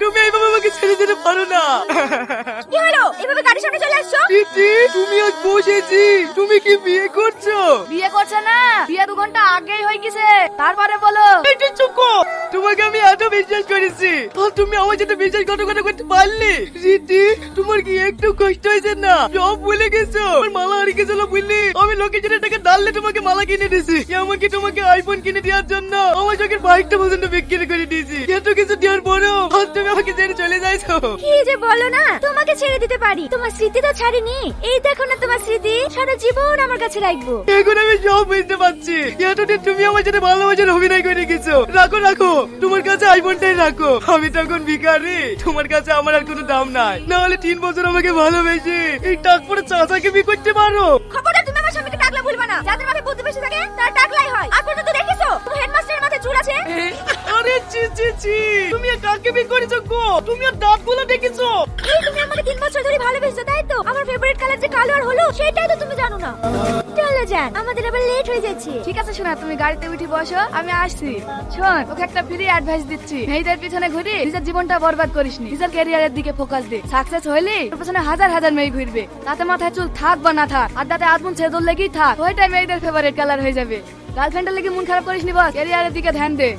তুমি এইভাবে আমাকে ছেড়ে দিতে পারো না। কি হলো এভাবে গাড়ির সামনে চলে আসছো? দিদি তুমি আজ বসেছি, তুমি কি বিয়ে করছো? বিয়ে করছে না, বিয়ে 2 ঘন্টা আগেই হয়ে গেছে। তারপরে বলো। একটু চুপ কর। তোমাকে আমি এত বিশ্বাস করেছি আর তুমি আমার সাথে বিশ্বাসঘাতকতা করতে পারলে? দিদি তোমার কি একটু কষ্ট হয়েছে না? সব ভুলে গেছো? আমার মালা হারিয়ে গেছিল বুঝলি? আমি লোকের জন্য টাকা ডাললে তোমাকে মালা কিনে দিয়েছি, এমনকি তোমাকে আইফোন কিনে দেওয়ার জন্য আমার চোখের বাইকটা পর্যন্ত বিক্রি করে দিয়েছি। এত কিছু দেওয়ার পরেও আজ তুমি আমাকে ছেড়ে চলে যাইছো। কি যে বলো না, তোমাকে ছেড়ে দিতে পারি, তোমার স্মৃতি তো ছাড়িনি। এই দেখো না তোমার স্মৃতি, সারা জীবন আমার কাছে রাখবো। এখন আমি সব বুঝতে পারছি। এতদিন তুমি আমার সাথে ভালোবাসার অভিনয় করে গেছো। রাখো রাখো, তোমার কাছে আইফোনটাই রাখো। আমি তখন ভিখারি, তোমার কাছে আমার আর কোনো দাম নাই। না হলে 3 বছর আমাকে ভালোবেসে এই টাক পরে চাচাকে বিয়ে করতে পারো। খবরদার তুমি আমার স্বামীকে টাকলা ভুলবা না। যাদের মাথায় বুদ্ধি বেশি থাকে তারা টাকলাই হয়। আর তো দেখেছো তুমি হেডমাস্টারের মাথায় চুল আছে। আরে ছি ছি ছি, তুমি আর কাকে বিয়ে করেছো গো? তুমি আর দাঁতগুলো দেখেছো? এই তুমি আমাকে 3 বছর ধরে ভালোবেসেছো তাই তো? আমার ফেভারিট কালার যে কালো আর হলো সেটাই তো তুমি জানো না। চলো যান, আমাদের আবার লেট হয়ে যাচ্ছে। ঠিক আছে শোনা, তুমি গাড়িতে উঠে বসো, আমি আসছি। শোন, ওকে একটা ফ্রি অ্যাডভাইস দিচ্ছি। মেয়েদের পিছনে ঘুরে নিজের জীবনটা বরবাদ করিসনি, নিজের ক্যারিয়ারের দিকে ফোকাস দে। সাকসেস হইলে তোর পিছনে হাজার হাজার মেয়ে ঘুরবে, তাতে মাথায় চুল থাক বা না থাক, আর তাতে আদমন ছেদল লেগেই থাক, ওইটাই মেয়েদের ফেভারিট কালার হয়ে যাবে। গার্লফ্রেন্ডের লেগে মন খারাপ করিসনি বস, ক্যারিয়ারের দিকে ধ্যান দে।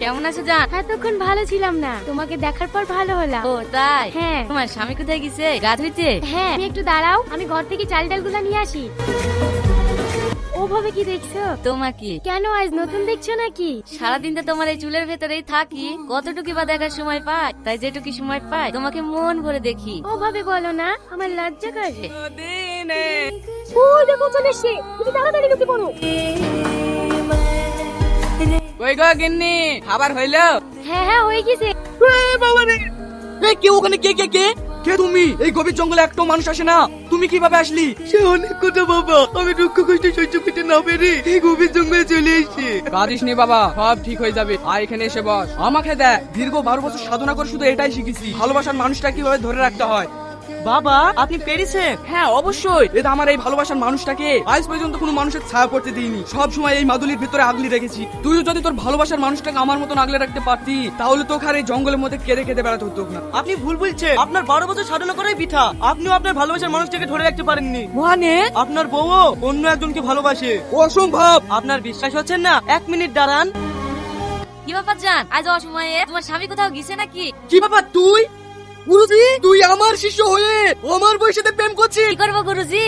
কেমন আছো জান? এতক্ষণ ভালো ছিলাম না, তোমাকে দেখার পর ভালো হলাম। ও তাই? হ্যাঁ। তোমার স্বামী কোথায় গেছে? গা ধুইতে? হ্যাঁ, তুমি একটু দাঁড়াও, আমি ঘর থেকে চাল ডালগুলো নিয়ে আসি। ওভাবে কি দেখছো? তোমাকে কেন আজ নতুন দেখছো নাকি? সারাদিন তো তোমার এই চুলের ভেতরেই থাকি, কতটুকু বা দেখার সময় পাই? তাই যেটুকু সময় পাই তোমাকে মন ভরে দেখি। ওভাবে বলো না, আমার লজ্জা করে। ও দেখো চলে এসেছে, তুমি তাড়াতাড়ি ঢুকে পড়ো। ওই গো গিন্নি, খাবার হইলো? হ্যাঁ হ্যাঁ হয়ে গেছে। বাবা রে, এই কে ওখানে? কে কে কে কে তুমি? এই গভীর জঙ্গলে একটাও মানুষ আসে না, তুমি কিভাবে আসলি? সে অনেক কথা বাবা, আমি দুঃখ কষ্ট সহ্য করতে না পেরে এই গভীর জঙ্গলে চলে এসেছি। কাঁদিস নি বাবা, সব ঠিক হয়ে যাবে। আয় এখানে এসে বস। আমাকে দেখ, দীর্ঘ 12 বছর সাধনা করে শুধু এটাই শিখেছি, ভালোবাসার মানুষটা কিভাবে ধরে রাখতে হয়। বাবা আপনি পেরেছেন? হ্যাঁ অবশ্যই, এটা আমার এই ভালোবাসার মানুষটাকে আজ পর্যন্ত কোনো মানুষের ছায়া পড়তে দিইনি, সব সময় এই মাদুলির ভিতরে আগলে রেখেছি। তুইও যদি তোর ভালোবাসার মানুষটাকে আমার মতন আগলে রাখতে পারতি, তাহলে তোকে আর এই জঙ্গলের মধ্যে কেঁদে কেঁদে বেড়াতে হতো না। আপনি ভুল বলছেন, আপনার 12 বছর সাধনা করাই বৃথা। আপনিও আপনার ভালোবাসার মানুষটাকে ধরে রাখতে পারেননি। মানে আপনার বউও অন্য একজনকে ভালোবাসে। অসম্ভব। আপনার বিশ্বাস হচ্ছে না? 1 মিনিট দাঁড়ান। কি ব্যাপার জান, আজ অসময়ে তোমার স্বামী কোথাও গেছে নাকি? কি বাবা তুই? গুরুজি তুই আমার শিষ্য হয়ে আমার বয়সেতে প্রেম করছিস? কি করবো গুরুজি?